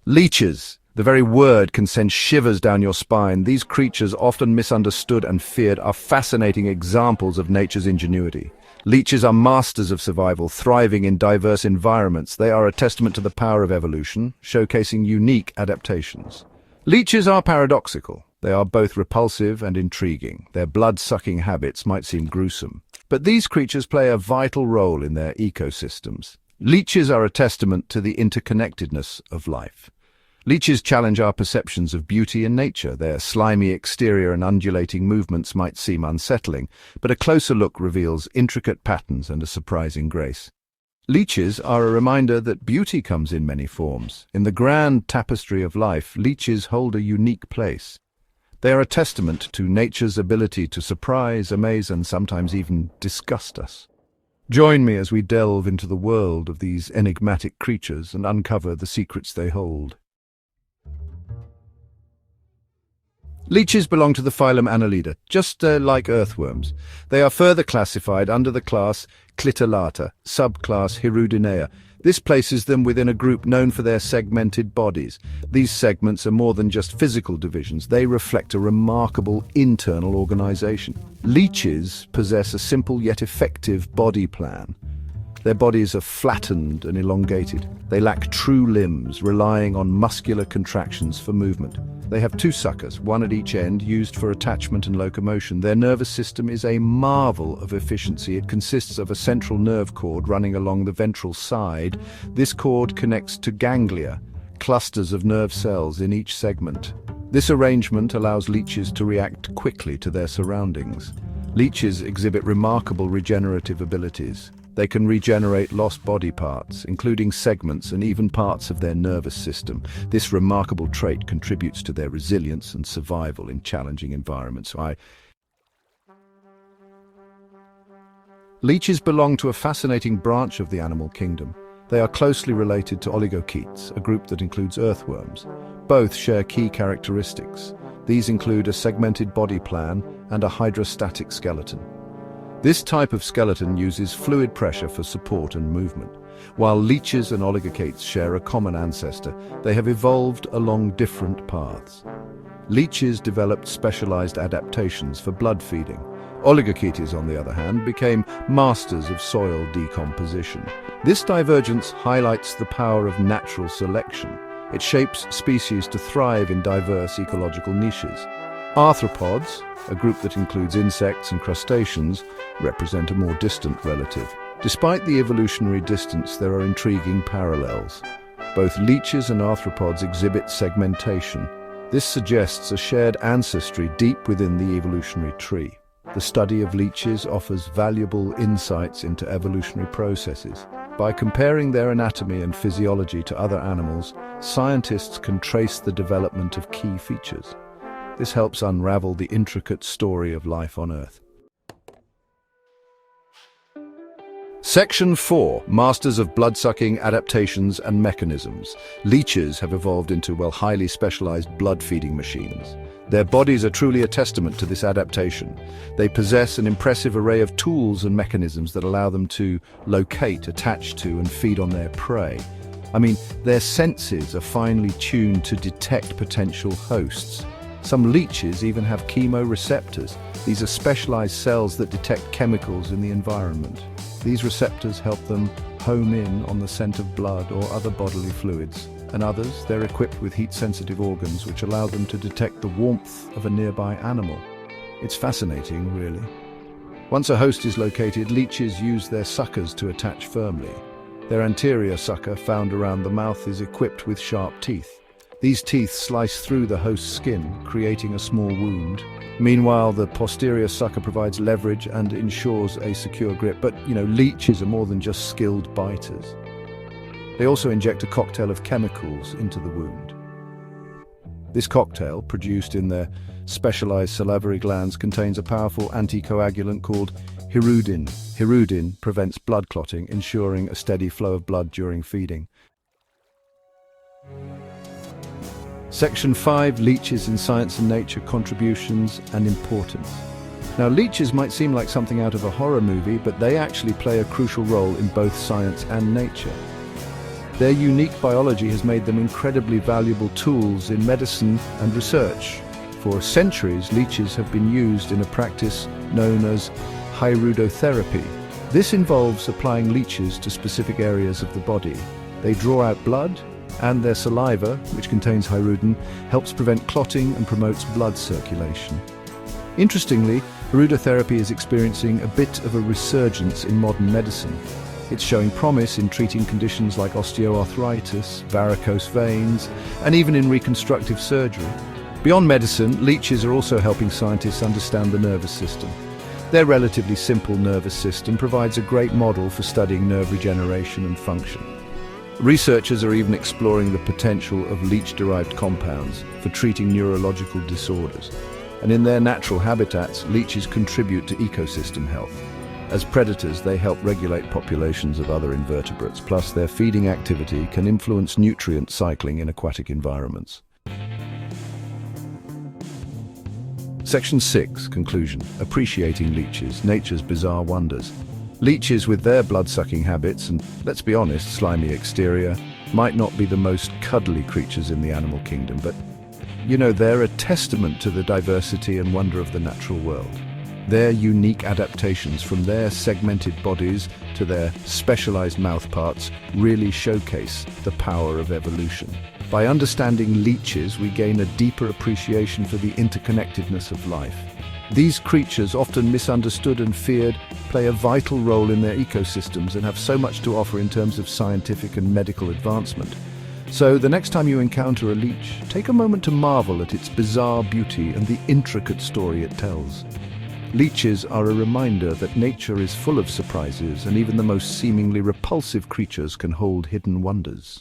Leeches. The very word can send shivers down your spine. These creatures, often misunderstood and feared, are fascinating examples of nature's ingenuity. Leeches are masters of survival, thriving in diverse environments. They are a testament to the power of evolution, showcasing unique adaptations. Leeches are paradoxical. They are both repulsive and intriguing. Their blood-sucking habits might seem gruesome, but these creatures play a vital role in their ecosystems. Leeches are a testament to the interconnectedness of life. Leeches challenge our perceptions of beauty in nature. Their slimy exterior and undulating movements might seem unsettling, but a closer look reveals intricate patterns and a surprising grace. Leeches are a reminder that beauty comes in many forms. In the grand tapestry of life, leeches hold a unique place. They are a testament to nature's ability to surprise, amaze, and sometimes even disgust us. Join me as we delve into the world of these enigmatic creatures and uncover the secrets they hold. Leeches belong to the phylum Annelida, just like earthworms. They are further classified under the class Clitellata, subclass Hirudinea. This places them within a group known for their segmented bodies. These segments are more than just physical divisions. They reflect a remarkable internal organization. Leeches possess a simple yet effective body plan. Their bodies are flattened and elongated. They lack true limbs, relying on muscular contractions for movement. They have two suckers, one at each end, used for attachment and locomotion. Their nervous system is a marvel of efficiency. It consists of a central nerve cord running along the ventral side. This cord connects to ganglia, clusters of nerve cells in each segment. This arrangement allows leeches to react quickly to their surroundings. Leeches exhibit remarkable regenerative abilities. They can regenerate lost body parts, including segments and even parts of their nervous system. This remarkable trait contributes to their resilience and survival in challenging environments. Leeches belong to a fascinating branch of the animal kingdom. They are closely related to oligochaetes, a group that includes earthworms. Both share key characteristics. These include a segmented body plan and a hydrostatic skeleton. This type of skeleton uses fluid pressure for support and movement. While leeches and oligochaetes share a common ancestor, they have evolved along different paths. Leeches developed specialized adaptations for blood feeding. Oligochaetes, on the other hand, became masters of soil decomposition. This divergence highlights the power of natural selection. It shapes species to thrive in diverse ecological niches. Arthropods, a group that includes insects and crustaceans, represent a more distant relative. Despite the evolutionary distance, there are intriguing parallels. Both leeches and arthropods exhibit segmentation. This suggests a shared ancestry deep within the evolutionary tree. The study of leeches offers valuable insights into evolutionary processes. By comparing their anatomy and physiology to other animals, scientists can trace the development of key features. This helps unravel the intricate story of life on Earth. Section 4. Masters of blood-sucking adaptations and mechanisms. Leeches have evolved into, highly specialized blood-feeding machines. Their bodies are truly a testament to this adaptation. They possess an impressive array of tools and mechanisms that allow them to locate, attach to, and feed on their prey. Their senses are finely tuned to detect potential hosts. Some leeches even have chemoreceptors. These are specialized cells that detect chemicals in the environment. These receptors help them home in on the scent of blood or other bodily fluids. And others, they're equipped with heat-sensitive organs which allow them to detect the warmth of a nearby animal. It's fascinating, really. Once a host is located, leeches use their suckers to attach firmly. Their anterior sucker, found around the mouth, is equipped with sharp teeth. These teeth slice through the host's skin, creating a small wound. Meanwhile, the posterior sucker provides leverage and ensures a secure grip. But, leeches are more than just skilled biters. They also inject a cocktail of chemicals into the wound. This cocktail, produced in their specialized salivary glands, contains a powerful anticoagulant called hirudin. Hirudin prevents blood clotting, ensuring a steady flow of blood during feeding. Section 5. Leeches in Science and Nature, Contributions and Importance. Now, leeches might seem like something out of a horror movie, but they actually play a crucial role in both science and nature. Their unique biology has made them incredibly valuable tools in medicine and research. For centuries, leeches have been used in a practice known as hyrudotherapy. This involves applying leeches to specific areas of the body. They draw out blood, and their saliva, which contains hyrudin, helps prevent clotting and promotes blood circulation. Interestingly, hyrudotherapy is experiencing a bit of a resurgence in modern medicine. It's showing promise in treating conditions like osteoarthritis, varicose veins, and even in reconstructive surgery. Beyond medicine, leeches are also helping scientists understand the nervous system. Their relatively simple nervous system provides a great model for studying nerve regeneration and function. Researchers are even exploring the potential of leech-derived compounds for treating neurological disorders. And in their natural habitats, leeches contribute to ecosystem health. As predators, they help regulate populations of other invertebrates, plus their feeding activity can influence nutrient cycling in aquatic environments. Section 6, Conclusion. Appreciating leeches, nature's bizarre wonders. Leeches, with their blood-sucking habits and, let's be honest, slimy exterior, might not be the most cuddly creatures in the animal kingdom, but, they're a testament to the diversity and wonder of the natural world. Their unique adaptations, from their segmented bodies to their specialized mouthparts, really showcase the power of evolution. By understanding leeches, we gain a deeper appreciation for the interconnectedness of life. These creatures, often misunderstood and feared, play a vital role in their ecosystems and have so much to offer in terms of scientific and medical advancement. So, the next time you encounter a leech, take a moment to marvel at its bizarre beauty and the intricate story it tells. Leeches are a reminder that nature is full of surprises, and even the most seemingly repulsive creatures can hold hidden wonders.